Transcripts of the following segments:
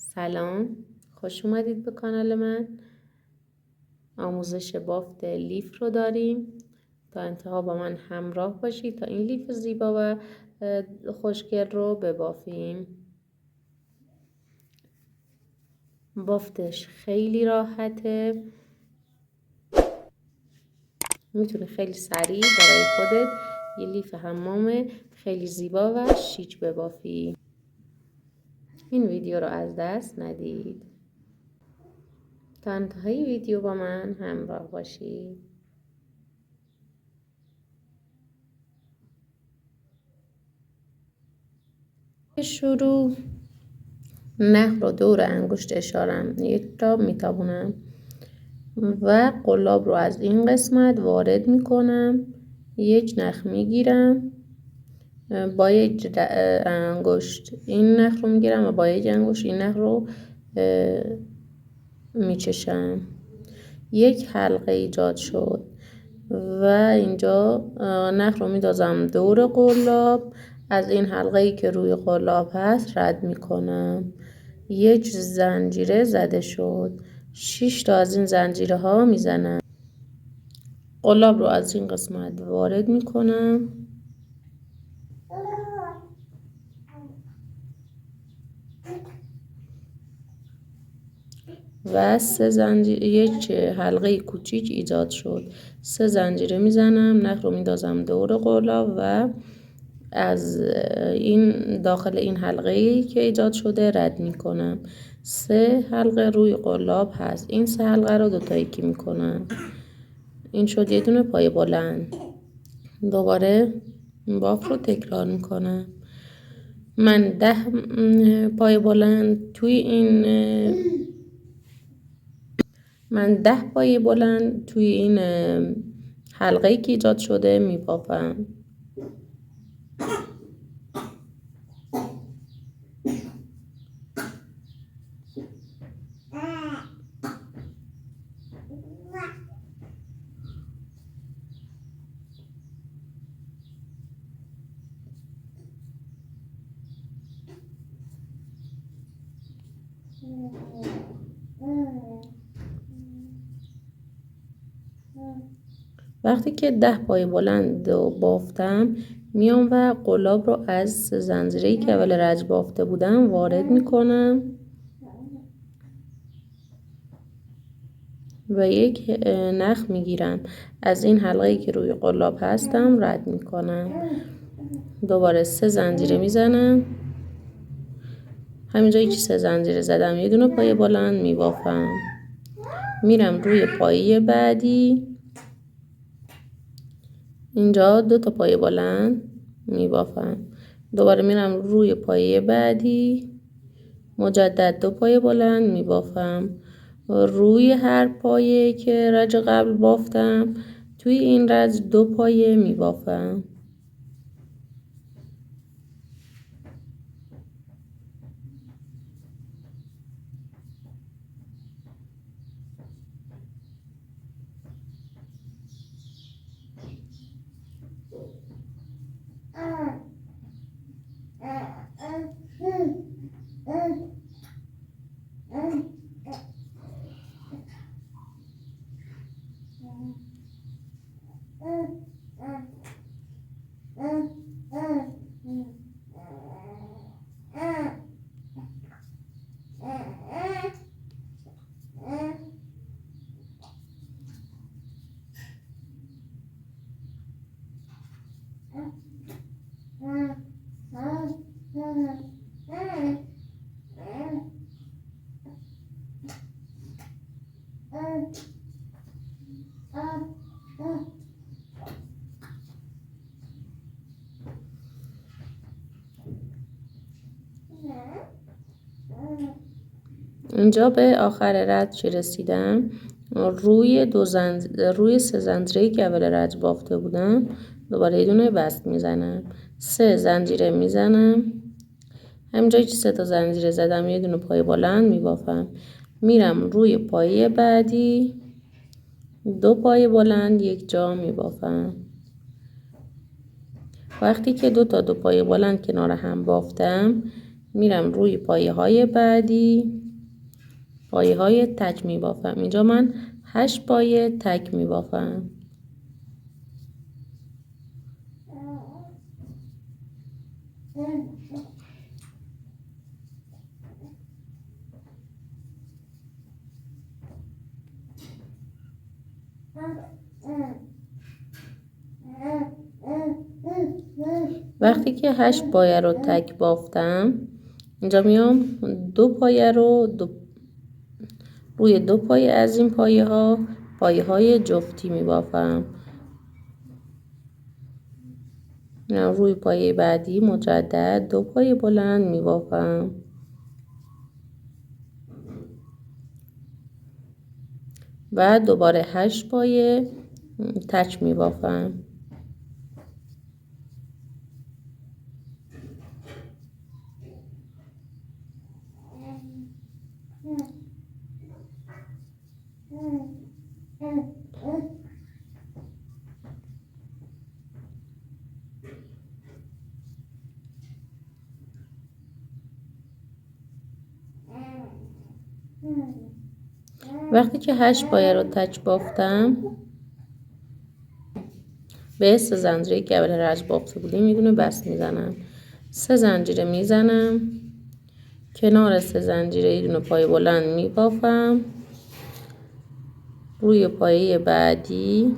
سلام، خوش اومدید به کانال من. آموزش بافت لیف رو داریم. تا انتها با من همراه باشید تا این لیف زیبا و خوشگل رو ببافیم. بافتش خیلی راحته، میتونه خیلی سریع برای خودت یه لیف حمام خیلی زیبا و شیک ببافی. این ویدیو رو از دست ندید. تا انتهای ویدیو با من همراه باشید. شروع نخ رو دور انگشت اشارم یک تا میتابونم و قلاب رو از این قسمت وارد میکنم. یک نخ میگیرم، با یک انگشت این نخ رو میگیرم و با یک انگشت این نخ رو میچشم. یک حلقه ایجاد شد و اینجا نخ رو میدازم دور قلاب. از این حلقه ای که روی قلاب هست رد میکنم. یک زنجیره زده شد. 6 تا از این زنجیره ها میزنم. قلاب رو از این قسمت وارد میکنم و یک حلقه کوچیک ایجاد شد. 3 زنجیره میزنم، نخ رو میدازم دور قلاب و از این داخل این حلقه‌ای که ایجاد شده رد میکنم. 3 حلقه روی قلاب هست. این 3 حلقه رو دوتا یکی میکنم. این شد یه دونه پای بلند. دوباره باف رو تکرار میکنم. من 10 پای بلند توی این حلقه‌ای که ایجاد شده میبافم. وقتی که 10 پای بلند بافتم میام و قلاب رو از زنجیره‌ای که اول رج بافته بودم وارد میکنم و یک نخ میگیرم. از این حلقه‌ای که روی قلاب هستم رد میکنم. دوباره 3 زنجیره میزنم. همین جایی که 3 زنجیره زدم یه دونه پای بلند میبافم. میرم روی پایه بعدی. اینجا 2 تا پای بلند میبافم. دوباره میرم روی پایه بعدی، مجدد 2 پای بلند میبافم. روی هر پایه که رج قبل بافتم توی این رج 2 پایه میبافم. اینجا به آخر رج رسیدم. روی 3 زنجیره‌ای که اول رج بافته بودم دوباره یه دونه بست میزنم. 3 زنجیره میزنم. همینجایی که 3 تا زنجیره زدم یه دونه پای بلند میبافم. میرم روی پایه بعدی، 2 پای بلند یک جا میبافم. وقتی که 2 تا 2 پای بلند کنار هم بافتم میرم روی پایه های بعدی، پایه های تک میبافم. اینجا من 8 پایه تک میبافم. وقتی که 8 پایه رو تک بافتم، اینجا میام 2 پایه رو روی 2 پایه از این پایه ها پایه های جفتی میبافم. روی پایه بعدی مجدد 2 پایه بلند میبافم و دوباره 8 پایه تک میبافم. وقتی که 8 پایه رو تک بافتم، به 3 زنجیره که اول رج بافته بودیم یه دونه بست میزنم. 3 زنجیره میزنم، کنار 3 زنجیره یه دونه پایه بلند میبافم. روی پایه بعدی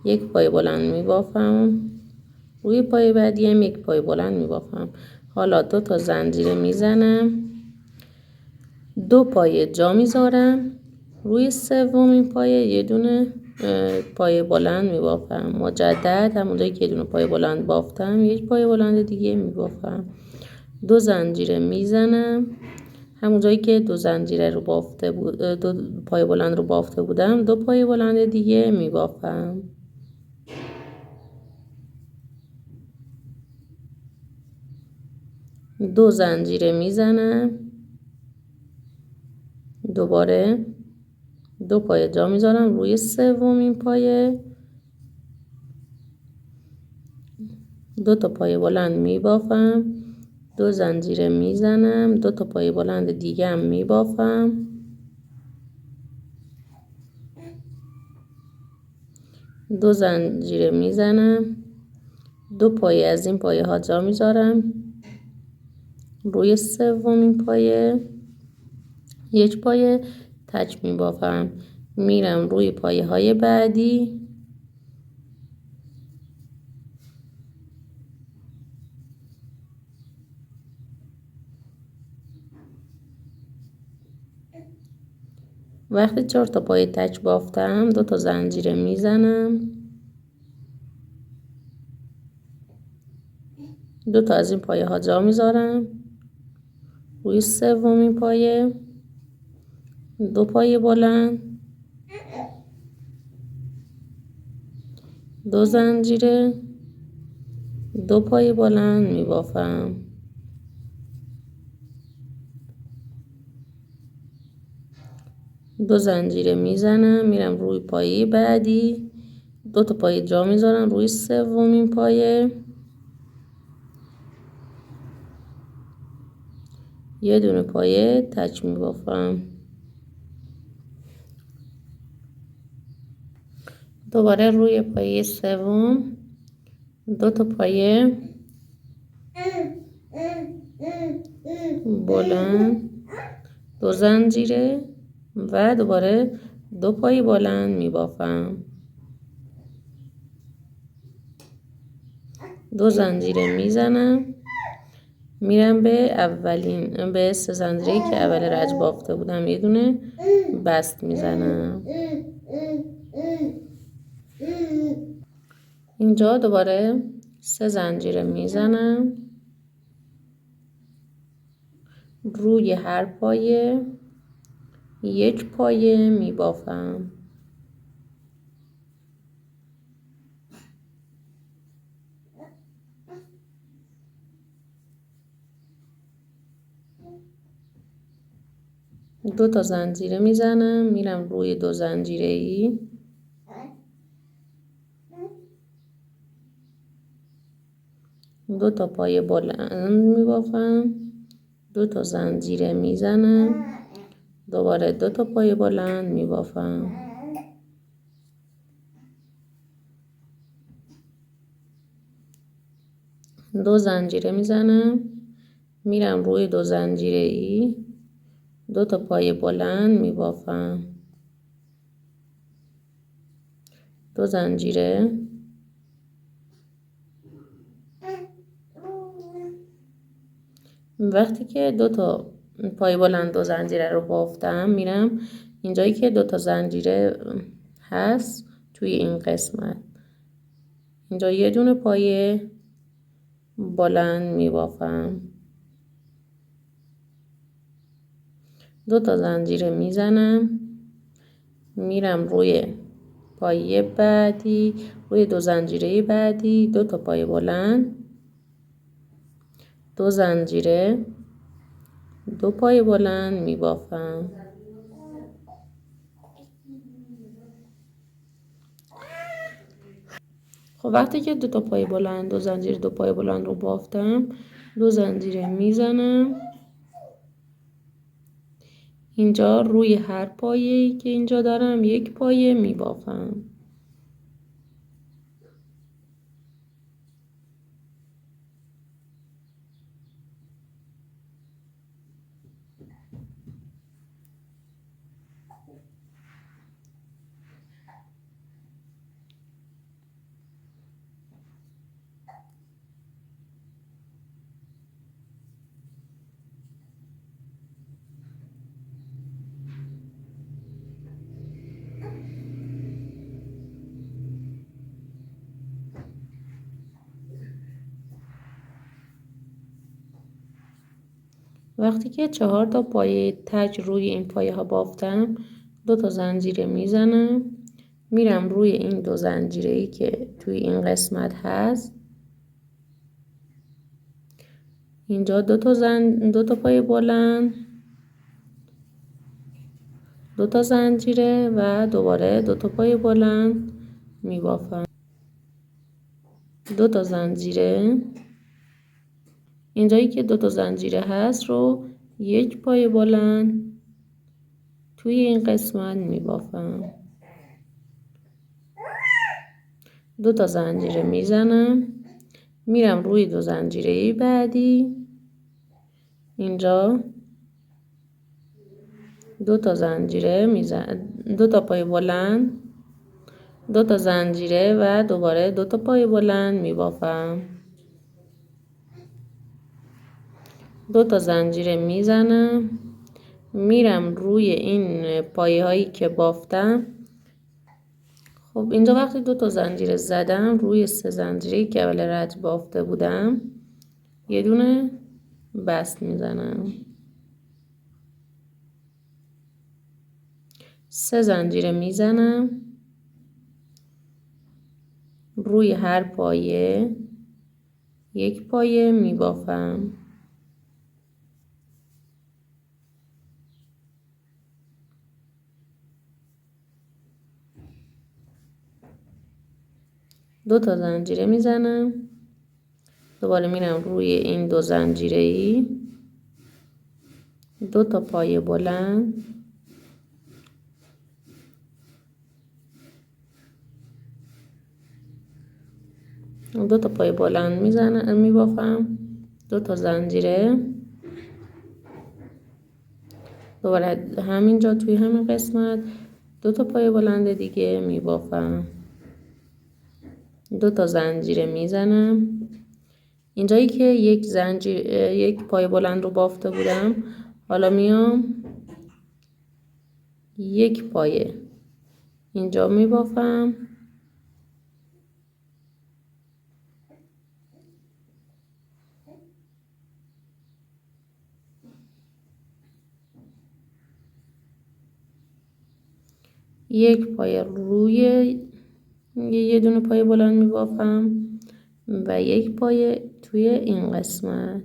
یک پایه بلند میبافم، روی پایه بعدی هم یک پایه بلند میبافم. حالا 2 تا زنجیره میزنم، 2 پایه جا میذارم، روی سومین پایه یه دونه پایه بلند میبافم. مجدد همونجایی که یه دونه پایه بلند بافتم یک پایه بلند دیگه میبافم. 2 زنجیره میزنم، همونجایی که 2 زنجیره رو بافته بود، 2 پایه بلند رو بافته بودم 2 پایه بلند دیگه میبافم. دو زنجیره میزنم، دوباره 2 پایه جا میذارم، روی سومین پایه 2 تا پایه بلند میبافم، 2 زنجیره میزنم، 2 تا پایه بلند دیگه هم میبافم. 2 زنجیره میزنم، 2 پایه از این پایه ها جا میذارم، روی سومین پایه یک پایه تک میبافم. میرم روی پایه های بعدی، وقتی 4 تا پایه تک بافتم 2 تا زنجیره میزنم، 2 تا از این پایه ها جا میذارم، روی سومین پایه 2 پایه بلند، 2 زنجیره، 2 پایه بلند میبافم. دو زنجیره میزنم، میرم روی پایه بعدی، 2 تا پایه جا میذارم، روی سومین پایه یه دونه پایه تک میبافم. دوباره روی پایه سوم 2 تا پایه بلند، 2 زنجیره و دوباره 2 پایه بلند میبافم. 2 زنجیره میزنم، میرم به 3 زنجیره که اول رج بافته بودم یه دونه بست میزنم. اینجا دوباره 3 زنجیره میزنم، روی هر پایه یک پایه میبافم. دو تا زنجیره میزنم، میرم روی 2 زنجیره ای، دو تا پایه بلند میبافم، 2 تا زنجیره میزنم، دوباره 2 تا پای بلند میبافم، 2 زنجیره میزنم، میرم روی 2 زنجیره ای، 2 تا پای بلند میبافم، 2 زنجیره، وقتی که 2 تا پای بلند 2 زنجیره رو بافتم، میرم اینجایی که 2 تا زنجیره هست توی این قسمت اینجا یه دونه پای بلند میبافم، 2 تا زنجیره میزنم، میرم روی پای بعدی، روی 2 زنجیره بعدی 2 تا پای بلند، 2 زنجیره، 2 پای بلند میبافم، خب وقتی که 2 تا پای بلند 2 زنجیره 2 پای بلند رو بافتم، 2 زنجیره میزنم، اینجا روی هر پایه‌ای که اینجا دارم 1 پایه میبافم، وقتی که 4 تا پایه تج روی این پایه ها بافتم، 2 تا زنجیره میزنم، میرم روی این 2 زنجیره ای که توی این قسمت هست، اینجا 2 تا پای بلند، 2 تا زنجیره و دوباره 2 تا پای بلند میبافم، 2 تا زنجیره، اینجایی که 2 تا زنجیره هست رو 1 پای بلند توی این قسمت میبافم، 2 تا زنجیره میزنم، میرم روی 2 زنجیره بعدی، اینجا 2 تا زنجیره میزنم، 2 تا پای بلند، 2 تا زنجیره و دوباره 2 تا پای بلند میبافم، 2 تا زنجیره میزنم، میرم روی این پایه هایی که بافتم. خب اینجا وقتی 2 تا زنجیره زدم، روی 3 زنجیره که اول رد بافته بودم یه دونه بست میزنم، 3 زنجیره میزنم، روی هر پایه 1 پایه میبافم، دو تا زنجیره میزنم، دوباره میرم روی این 2 زنجیره ای، 2 تا پای بلند، 2 تا پای بلند میزنم میبافم، 2 تا زنجیره، دوباره همینجا توی همین قسمت 2 تا پای بلند دیگه میبافم، 2 تا زنجیره میزنم، اینجایی که یک پای بلند رو بافته بودم، حالا میام 1 پایه اینجا میبافم، یک پای روی یه دونه پای بلند میبافم و 1 پای توی این قسمت.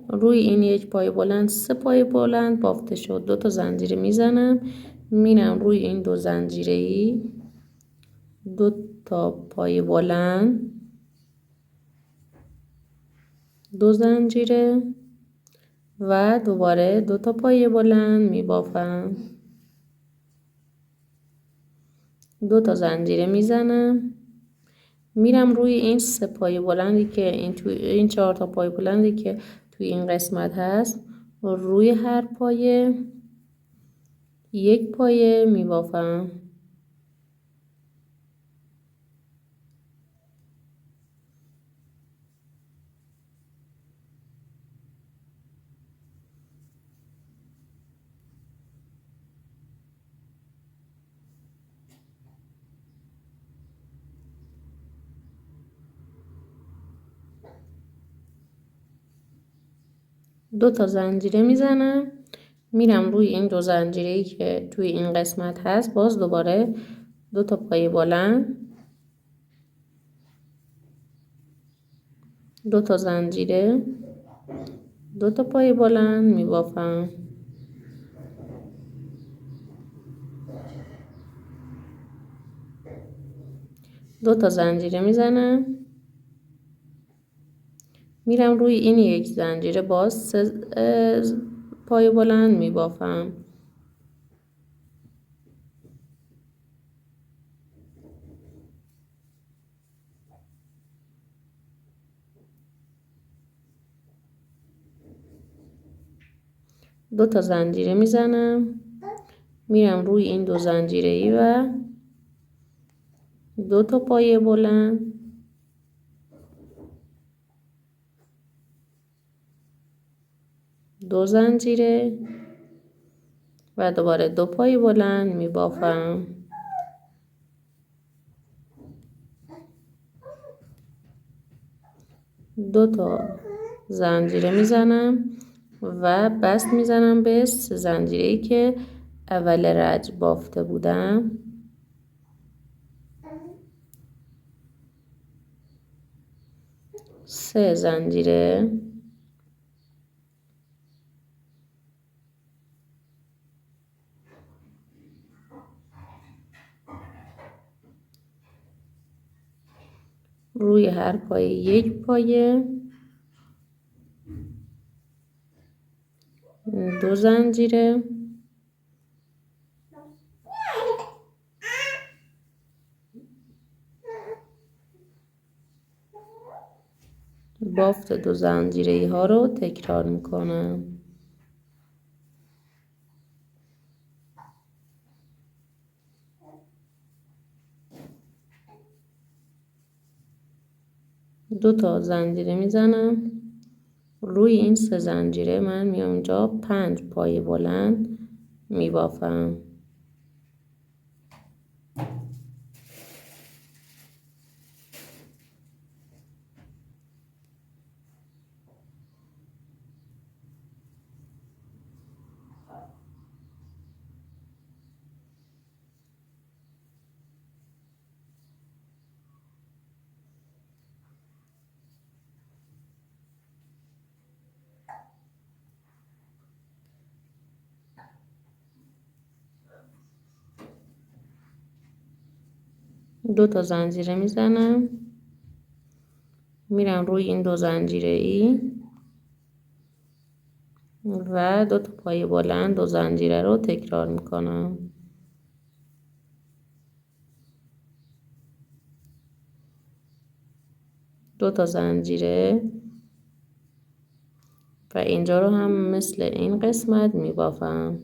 روی این 1 پای بلند 3 پای بلند بافته شد. 2 تا زنجیره میزنم، میرم روی این 2 زنجیره ای، دو تا پای بلند، دو زنجیره و دوباره دو تا پای بلند میبافم. دو تا زنجیره میزنم، میرم روی این 3 پای بلندی که این 4 تا پای بلندی که توی این قسمت هست، روی هر پایه 1 پایه میبافم. دو تا زنجیره میزنم، میرم روی این دو زنجیره‌ای که توی این قسمت هست، باز دوباره دو تا پای بلند، دو تا زنجیره، دو تا پای بلند میبافم. دو تا زنجیره میزنم، میرم روی این 1 زنجیره، باز 3 پای بلند میبافم. دو تا زنجیره میزنم، میرم روی این دو زنجیره‌ای و دو تا پای بلند، دو زنجیره و دوباره دو پای بلند میبافم. دو تا زنجیره میزنم و بست میزنم به 3 زنجیره‌ای که اول رج بافته بودم. سه زنجیره، روی هر پایه 1 پایه، دو زنجیره، بافت دو زنجیره ها رو تکرار میکنم. دو تا زنجیره میزنم، روی این 3 زنجیره من میام اینجا 5 پای بلند میبافم. دو تا زنجیره میزنم، میرم روی این دو زنجیره ای و دو تا پای بلند، دو زنجیره رو تکرار میکنم. دو تا زنجیره و اینجا رو هم مثل این قسمت میبافم.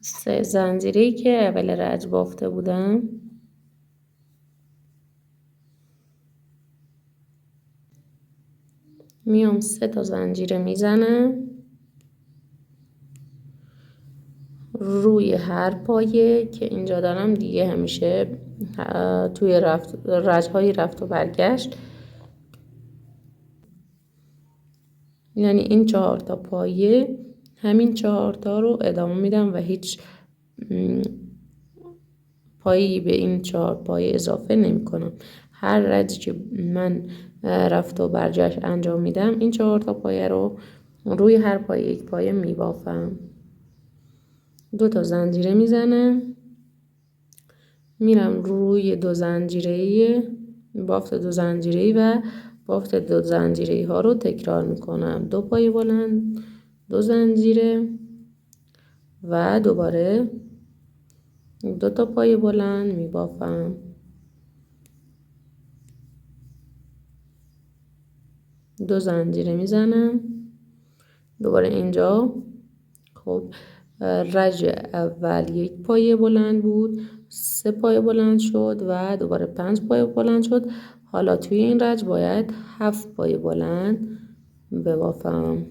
3 زنجیره‌ای که اول رج بافته بودم میام 3 تا زنجیره میزنم روی هر پایه که اینجا دارم دیگه. همیشه توی رج‌های رفت و برگشت، یعنی این 4 تا پایه همین 4 تا رو ادامه میدم و هیچ پایی به این 4 پایه اضافه نمی کنم. هر رجی که من رفت و برگشت انجام میدم این 4 تا پایه رو روی هر پایه یک پایه می بافم. 2 تا زنجیره میزنم، میرم روی 2 زنجیره بافت 2 زنجیره و بافت 2 زنجیره ها رو تکرار میکنم. 2 پایه بلند، 2 زنجیره و دوباره 2 تا پایه بلند می بافم. 2 زنجیره میزنم دوباره اینجا. خب رج اول 1 پایه بلند بود، 3 پایه بلند شد و دوباره 5 پایه بلند شد. حالا توی این رج باید 7 پایه بلند ببافم.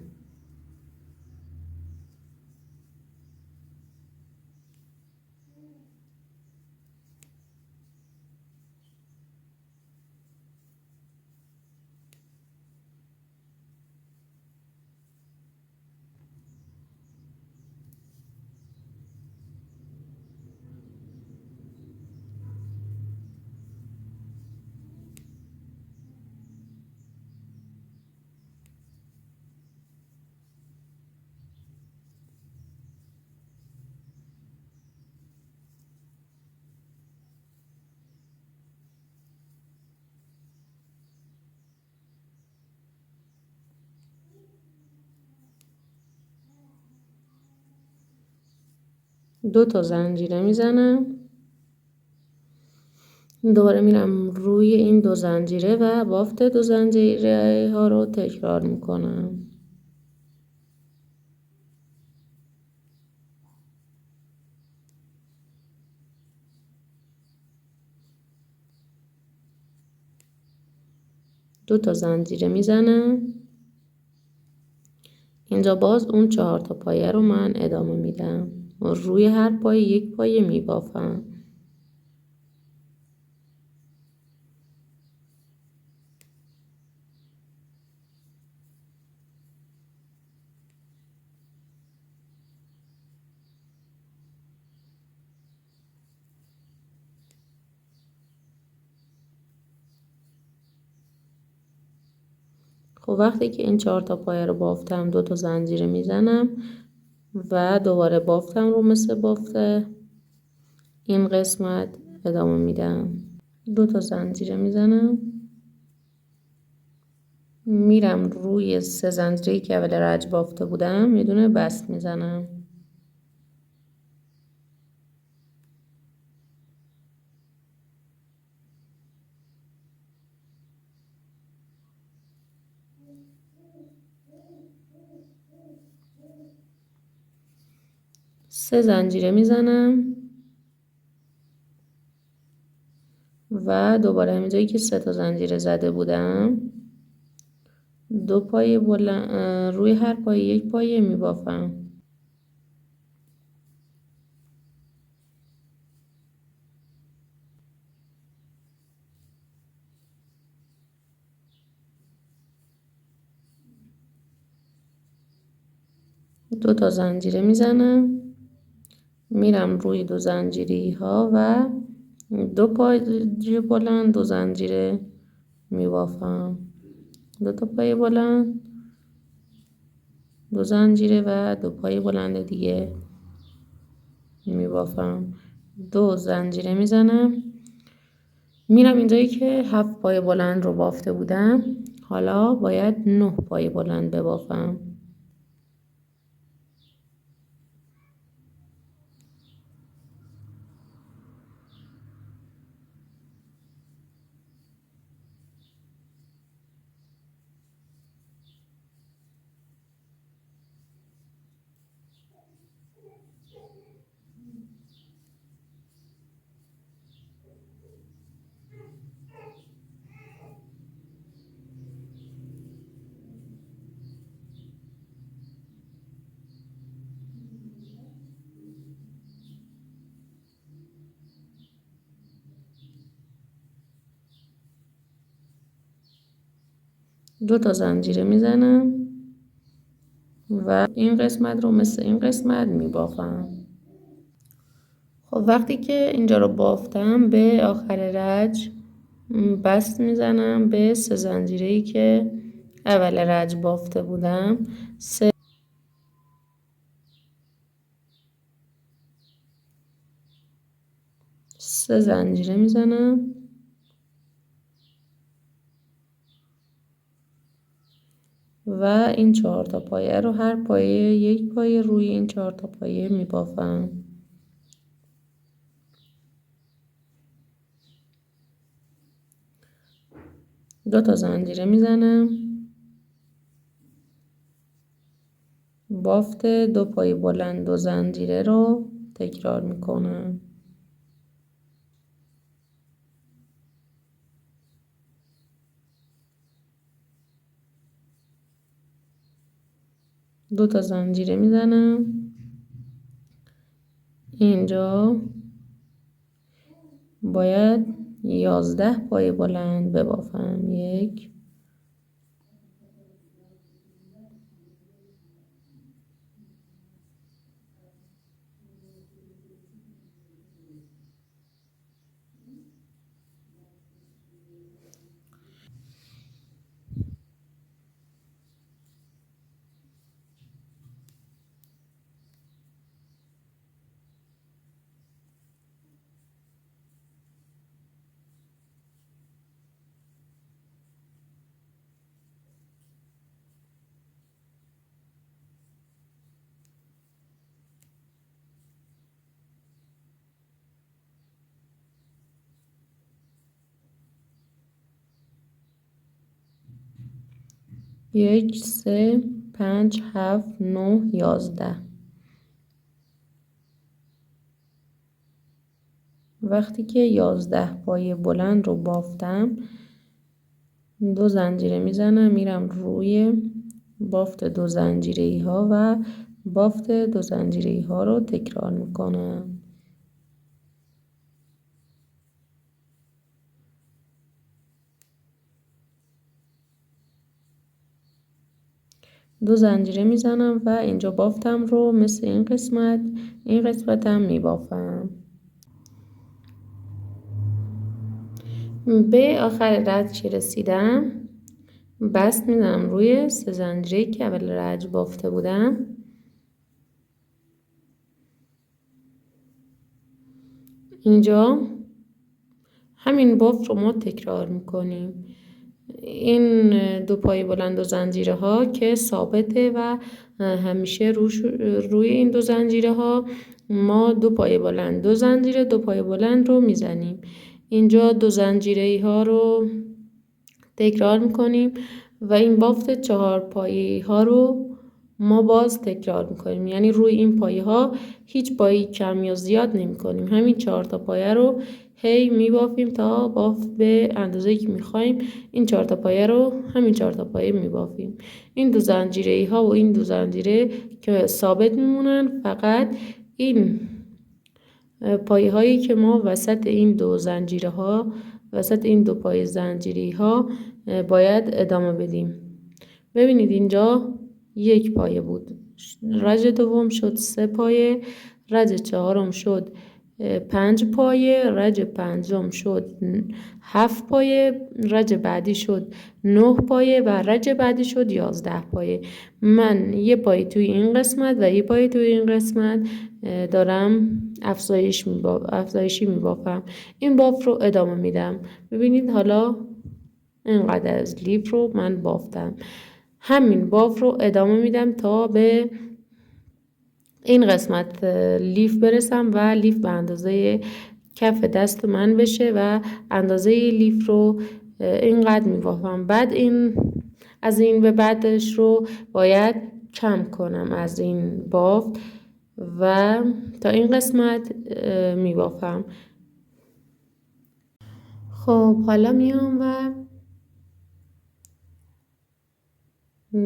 دو تا زنجیره میزنم دوباره میرم روی این 2 زنجیره و بافت 2 زنجیره ها رو تکرار میکنم. دو تا زنجیره میزنم اینجا باز اون 4 تا پایه رو من ادامه میدم روی هر پایه 1 پایه میبافم. خب وقتی که این 4 تا پایه رو بافتم 2 تا زنجیره میزنم و دوباره بافتم رو مثل بافت این قسمت ادامه میدم. 2 تا زنجیره میزنم میرم روی 3 زنجیری که اول رج بافته بودم یه دونه بست میزنم. سه زنجیره میزنم و دوباره همینجایی که 3 تا زنجیره زده بودم 2 پایه بلند روی هر پایه 1 پایه میبافم. دو تا زنجیره میزنم میرم روی 2 زنجیری ها و 2 پایه بلند 2 زنجیره میبافم. 2 تا پایه بلند 2 زنجیره و 2 پایه بلند دیگه میبافم. 2 زنجیره میزنم میرم اینجایی که 7 پایه بلند رو بافته بودم حالا باید 9 پایه بلند ببافم. 2 تا زنجیره میزنم و این قسمت رو مثل این قسمت میبافم. خب وقتی که اینجا رو بافتم به آخر رج بست میزنم به 3 زنجیره‌ای که اول رج بافته بودم. 3 زنجیره میزنم و این 4 تا پایه رو هر پایه یک پایه روی این 4 تا پایه میبافم. دو تا زنجیره میزنم، بافت 2 پایه بلند 2 زنجیره رو تکرار میکنم. دو تا زنجیره میزنم، اینجا باید 11 پایه بلند ببافم. 1 1 3 5 7 9 11. وقتی که 11 پایه بلند رو بافتم 2 زنجیره میزنم، میرم روی بافت 2 زنجیره‌ای ها و بافت 2 زنجیره‌ای ها رو تکرار میکنم. دو زنجیره میزنم و اینجا بافتم رو مثل این قسمت هم میبافم. به آخر رج که رسیدم بست میزنم روی 3 زنجیره که اول رج بافته بودم. اینجا همین بافت رو ما تکرار میکنیم. این 2 پایه بلند و زنجیره ها که ثابته و همیشه روی این 2 زنجیره ها ما 2 پایه بلند 2 زنجیره 2 پایه بلند رو میزنیم. اینجا 2 زنجیره ها رو تکرار میکنیم و این بافت 4 پایه ها رو ما باز تکرار میکنیم، یعنی روی این پایه ها هیچ پایه کم یا زیاد نمی کنیم. همین 4 تا پایه رو هی میبافیم تا بافت به اندازه‌ای که میخوایم. این 4 تا پایه رو همین 4 تا پایه میبافیم. این 2 زنجیره ها و این 2 زنجیره که ثابت میمونن، فقط این پایه هایی که ما وسط این 2 زنجیره ها وسط این 2 پایه زنجیری ها باید ادامه بدیم. ببینید اینجا 1 پایه بود، رج دوم شد 3 پایه، رج چهارم شد 5 پایه، رج پنجم شد 7 پایه، رج بعدی شد 9 پایه و رج بعدی شد 11 پایه. من 1 پایه توی این قسمت و 1 پایه توی این قسمت دارم افزایشی میبافم. این باف رو ادامه میدم. ببینید حالا اینقدر از لیف رو من بافتم. همین باف رو ادامه میدم تا به این قسمت لیف برسم و لیف به اندازه کف دست من بشه و اندازه لیف رو اینقدر میبافم. بعد از این به بعدش رو باید کم کنم از این بافت و تا این قسمت میبافم. خب حالا میام و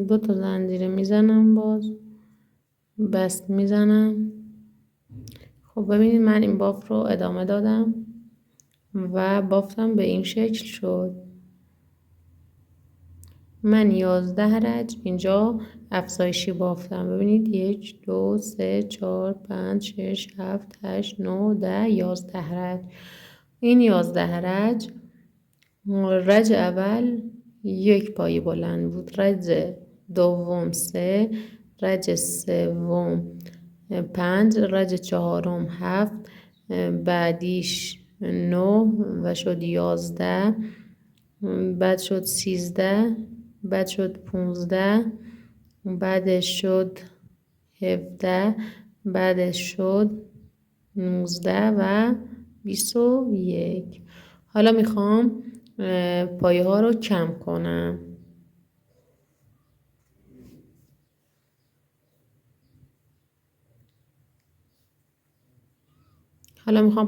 2 تا زنجیره میزنم، باز بست میزنم. خب ببینید من این بافت رو ادامه دادم و بافتم به این شکل شد. من 11 رج اینجا افزایشی بافتم. ببینید 1 2 3 4 5 6 7 8 9 10 11 رج. این 11 رج، رج اول 1 پایه بلند بود، رج دوم 3، رج سوم 5، رج چهارم 7، بعدیش 9 و شد 11، بعد شد 13، بعد شد 15، بعدش شد 17، بعدش شد 19 و 21. حالا میخوام پایه ها رو کم کنم.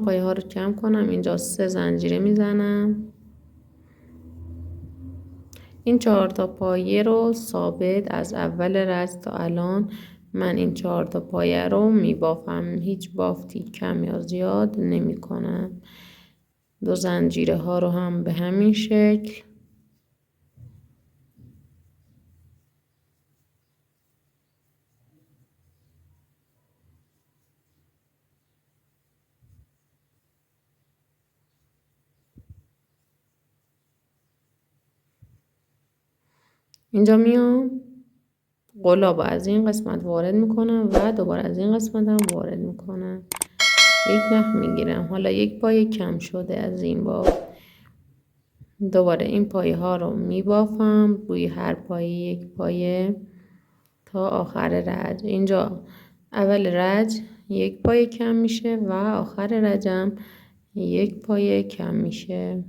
پایه ها رو کم کنم. اینجا 3 زنجیره میزنم. این 4 تا پایه رو ثابت از اول رج تا الان من این 4 تا پایه رو میبافم. هیچ بافتی کم یا زیاد نمی کنم. 2 زنجیره ها رو هم به همین شکل. اینجا میام قلاب از این قسمت وارد میکنم و دوباره از این قسمت هم وارد میکنم. یک نخ میگیرم. حالا 1 پایه کم شده از این باف. دوباره این پایه ها رو میبافم روی هر پایه 1 پایه تا آخر رج. اینجا اول رج 1 پایه کم میشه و آخر رجم 1 پایه کم میشه.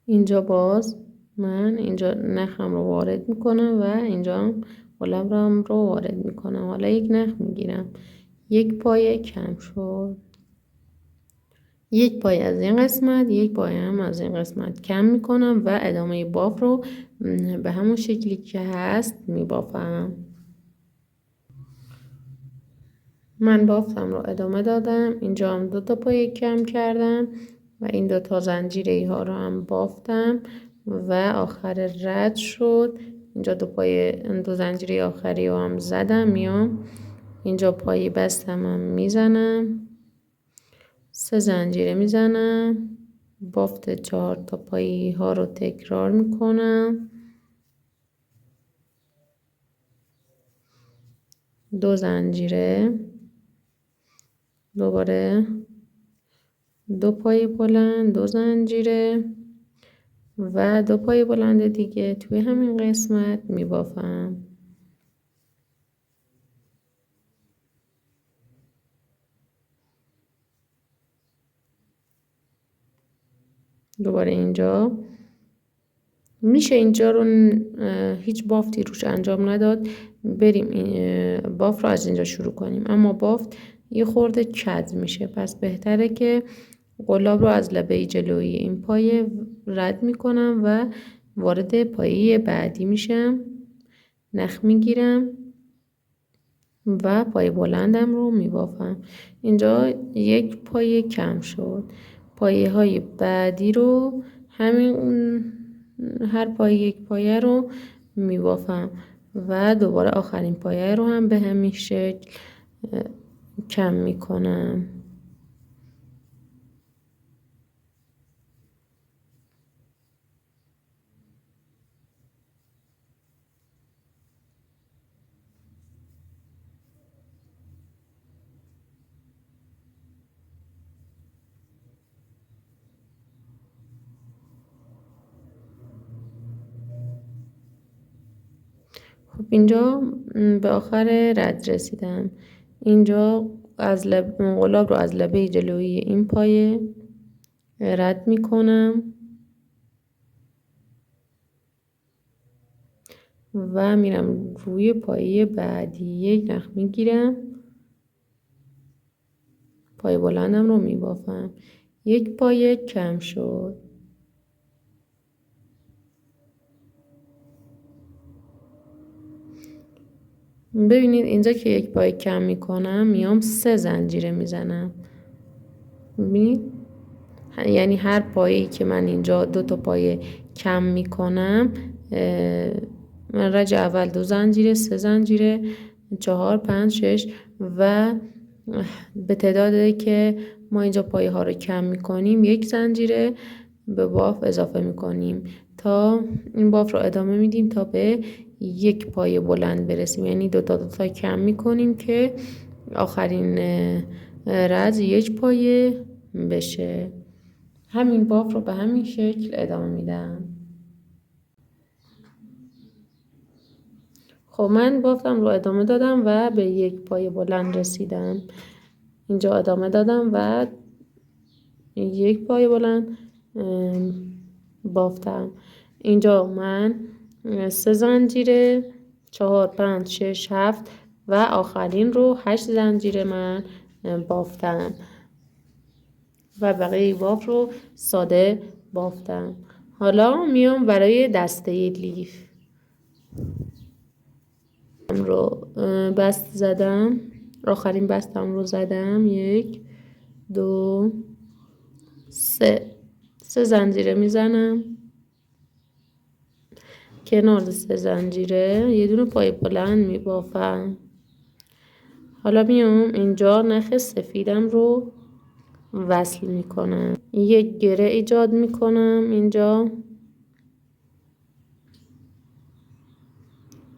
اینجا باز من اینجا نخم رو وارد میکنم و اینجا هم قلبم رو وارد میکنم. حالا 1 نخ میگیرم. 1 پایه کم شد. 1 پایه از این قسمت، 1 پایه هم از این قسمت کم میکنم و ادامه باف رو به همون شکلی که هست میبافم. من بافتم رو ادامه دادم. اینجا هم 2 تا پایه کم کردم و این 2 تا زنجیره ها رو هم بافتم و آخر رد شد. اینجا 2 زنجیره آخری رو هم زدم. میام اینجا پایه بستم هم میزنم. 3 زنجیره میزنم. بافت 4 تا پایه ها رو تکرار میکنم. 2 زنجیره، دوباره 2 پایه بلند، 2 زنجیره و 2 پایه بلند دیگه توی همین قسمت میبافم. دوباره اینجا میشه اینجا رو هیچ بافتی روش انجام نداد. بریم این باف رو از اینجا شروع کنیم. اما بافت یه خورده کج میشه، پس بهتره که قلاب رو از لبه جلویی این پایه رد میکنم و وارد پایه بعدی میشم. نخ میگیرم و پایه بلندم رو میبافم. اینجا 1 پایه کم شد. پایه های بعدی رو همین هر پایه 1 پایه رو میبافم و دوباره آخرین پایه رو هم به همین شکل کم میکنم. خب اینجا به آخر رد رسیدم. اینجا از قلاب رو از لبه جلویی این پایه رد میکنم و میرم روی پایه بعدی یک نخ میگیرم، پایه بلندم رو میبافم. یک پایه کم شد. ببینید اینجا که یک پایه کم میکنم میام 3 زنجیره میزنم. ببینید یعنی هر پایه‌ای که من اینجا 2 تا پایه کم میکنم، من رج اول 2 زنجیره، 3 زنجیره، 4 5 6 و به تعدادی که ما اینجا پایه ها رو کم میکنیم 1 زنجیره به باف اضافه میکنیم تا این باف رو ادامه میدیم تا به 1 پایه بلند برسیم. یعنی 2 تا کم میکنیم که آخرین رز 1 پایه بشه. همین باف رو به همین شکل ادامه میدم. خب من بافتم رو ادامه دادم و به 1 پایه بلند رسیدم. اینجا ادامه دادم و 1 پایه بلند بافتم. اینجا من 3 زنجیره، 4 5 6 7 و آخرین رو 8 زنجیره من بافتم و بقیه باف رو ساده بافتم. حالا میام برای دسته لیف رو بست زدم، آخرین بستم رو زدم. 1 2 3 زنجیره میزنم، کنار 3 زنجیره یه دونه پای بلند میبافم. حالا میام اینجا نخ سفیدم رو وصل میکنم، 1 گره ایجاد میکنم. اینجا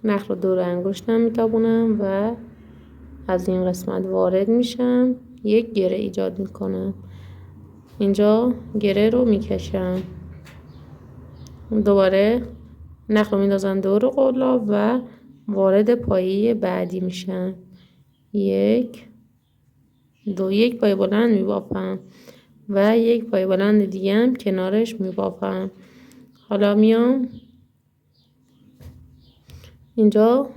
نخ رو دور انگشتم میتابونم و از این قسمت وارد میشم، 1 گره ایجاد میکنم. اینجا گره رو میکشم، دوباره نخ رو میندازم دور قلاب و وارد پایه بعدی میشم. 1 2 1 پایه بلند میبافم و 1 پایه بلند دیگه هم کنارش میبافم. حالا میام اینجا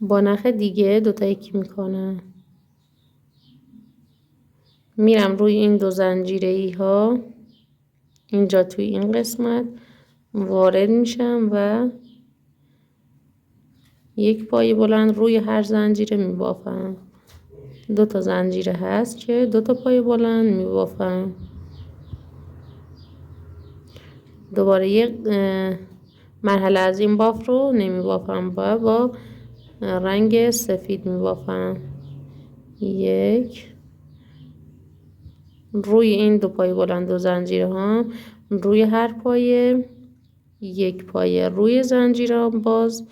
با نخ دیگه 2 تا یکی میکنم، میرم روی این 2 زنجیره‌ای ها اینجا توی این قسمت وارد میشم و 1 پایه بلند روی هر زنجیره میبافم. 2 تا زنجیره هست که 2 تا پایه بلند میبافم. دوباره یک مرحله از این باف رو نمیبافم و با رنگ سفید میبافم. 1 روی این 2 پایه بلند و زنجیره ها روی هر پایه 1 پایه، روی زنجیره ها باز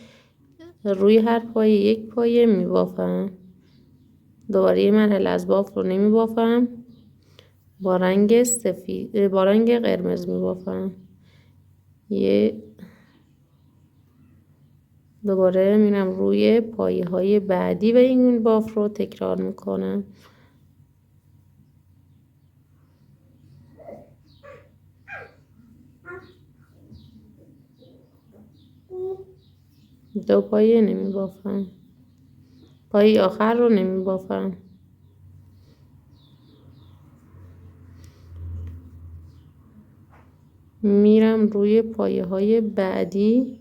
روی هر پایه 1 پایه میبافم. دوباره یه مرحله از باف رو نمیبافم، با رنگ سفید با رنگ قرمز میبافم. دوباره میرم روی پایه های بعدی و این باف رو تکرار میکنم. دو پایه نمیبافم، پایه آخر رو نمیبافم. میرم روی پایه های بعدی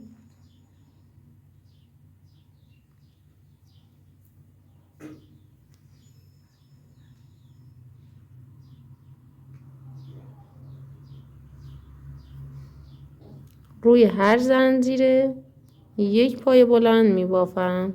روی هر زنجیره 1 پایه بلند میبافم.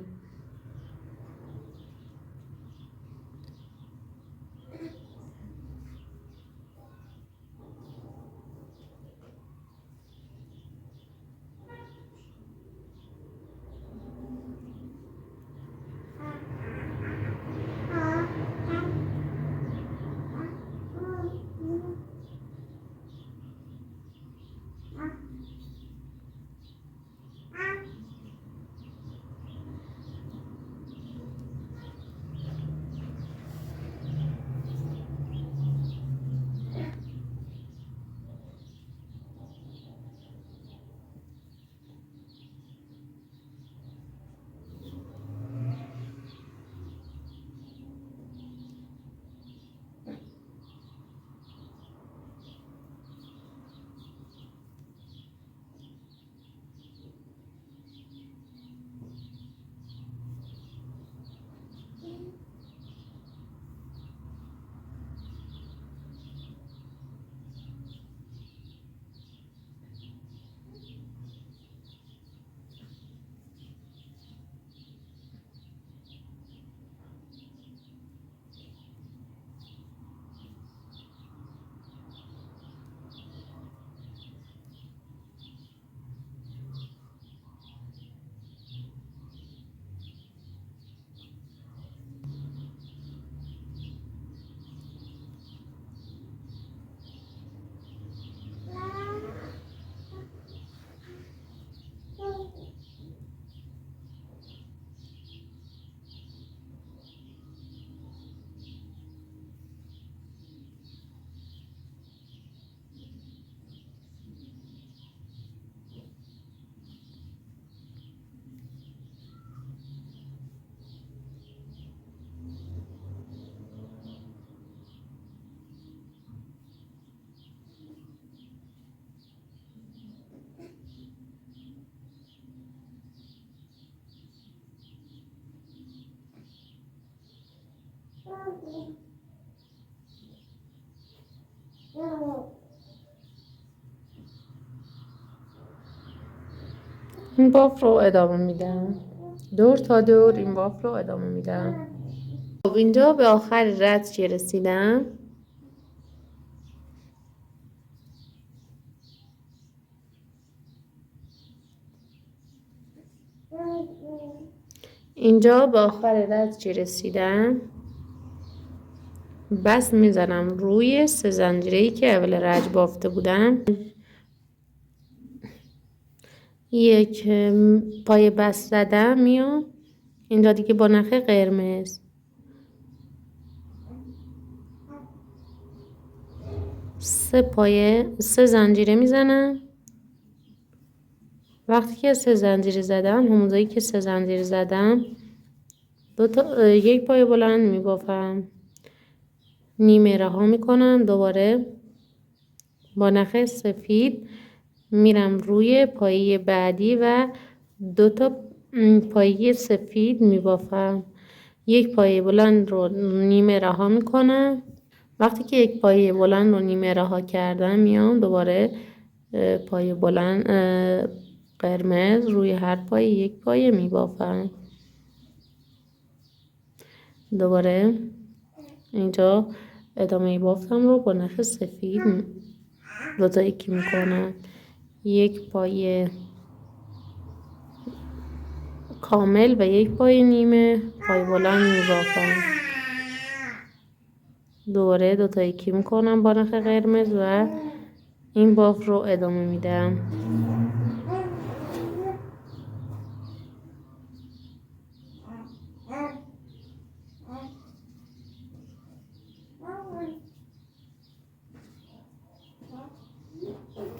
این باف رو ادامه میدم، دور تا دور این باف رو ادامه میدم. خب اینجا به آخر رد که رسیدم، بس میزنم روی 3 زنجیره‌ای که اول رج بافته بودم. یک پای بست زدم، میام اینجا دیگه با نخ قرمز 3 زنجیره میزنم. وقتی که 3 زنجیره زدم، همونجایی که 3 زنجیره زدم یک پای بلند میبافم، نیمه رها میکنم، دوباره با نخ سفید میرم روی پایه بعدی و 2 تا پایه سفید میبافم. یک پایه بلند رو نیمه رها میکنم. وقتی که یک پایه بلند رو نیمه رها کردم، میام دوباره پایه بلند قرمز روی هر پایه یک پایه میبافم. دوباره اینجا ادامه بافتم رو با نخ سفید 2 تا یکی میکنم، یک پایه کامل و یک پایه نیمه پایه بلند میبافم. دوباره 2 تا یکی میکنم با نخ قرمز و این باف رو ادامه میدم.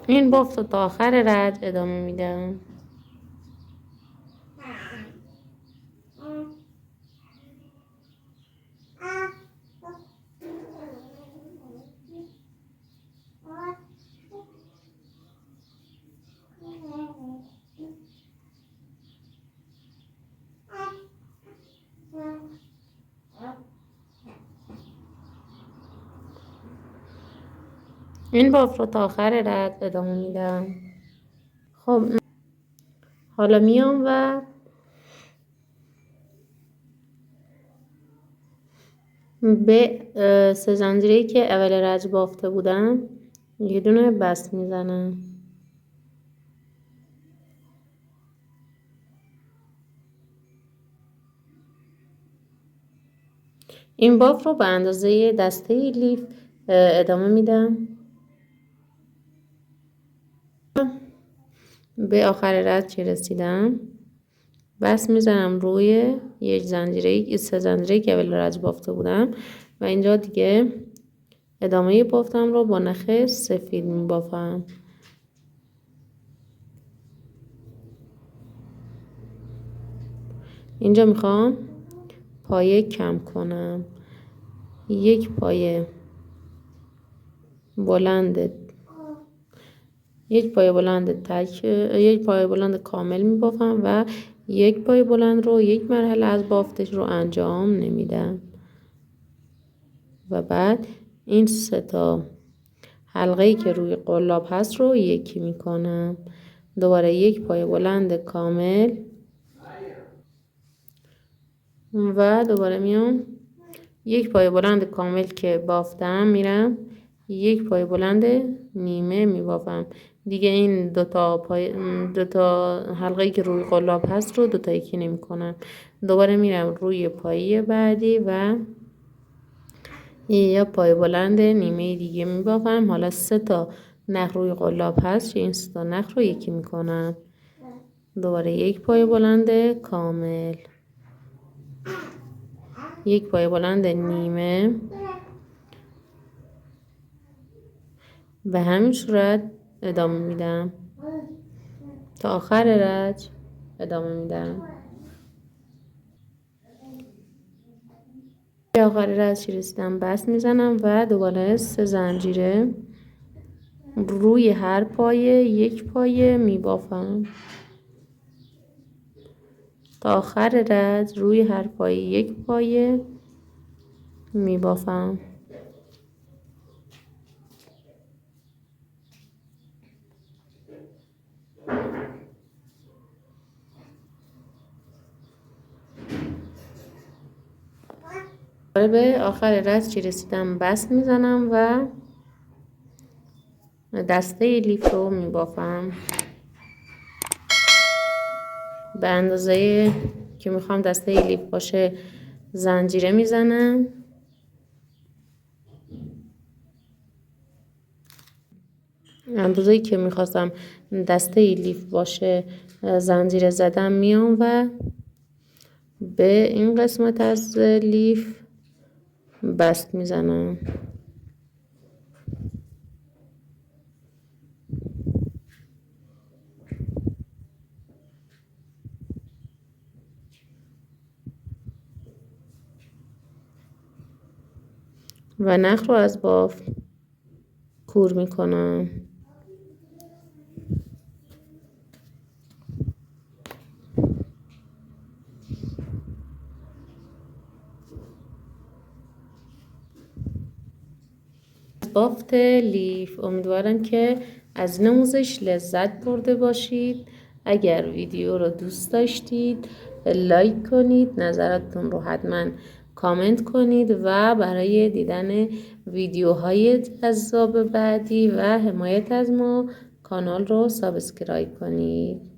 این باف رو تا آخر رد ادامه میدم. این باف رو تا آخر رد ادامه میدم. خب حالا میام و به 3 زنجیره‌ای که اول رج بافته بودم یه دونه بست میزنم. این باف رو به اندازه دسته لیف ادامه میدم. به آخر رد که رسیدم، بست میزنم روی یک زنجیره 3 زنجیره که اول رج بافته بودم و اینجا دیگه ادامه بافتم رو با نخ سفید میبافم. اینجا میخوام پایه کم کنم، یک پایه بلند کامل میبافم و یک پایه بلند رو یک مرحله از بافتش رو انجام نمیدم و بعد این 3 تا حلقه‌ای که روی قلاب هست رو یکی میکنم. دوباره یک پایه بلند کامل و دوباره میام یک پایه بلند کامل که بافتم، میرم یک پایه بلند نیمه میبافم. دیگه این 2 تا حلقه‌ای که روی قلاب هست رو 2 تا یکی نمی‌کنم. دوباره میرم روی پایه بعدی و یه پایه بلند نیمه دیگه میبافم. حالا 3 تا نخ روی قلاب هست که این 3 تا نخ رو یکی میکنم. دوباره یک پایه بلند کامل، یک پایه بلند نیمه به همین صورت ادامه میدم تا آخر رج ادامه میدم. به آخر رج رسیدم، بست میزنم و دوباره 3 زنجیره روی هر پایه یک پایه میبافم تا آخر رج. روی هر پایه یک پایه میبافم. به آخر رد که رسیدم بست میزنم و دسته لیف رو میبافم به اندازه که میخوام دسته لیف باشه. زنجیره میزنم اندازه‌ای که میخواستم دسته لیف باشه زنجیره زدم. میام و به این قسمت از لیف بست میزنم. و نخ رو از بافت کور میکنم. بافت لیف امیدوارم که از نموزش لذت برده باشید. اگر ویدیو رو دوست داشتید لایک کنید، نظراتتون رو حتما کامنت کنید و برای دیدن ویدیوهای جذاب بعدی و حمایت از ما کانال رو سابسکرایب کنید.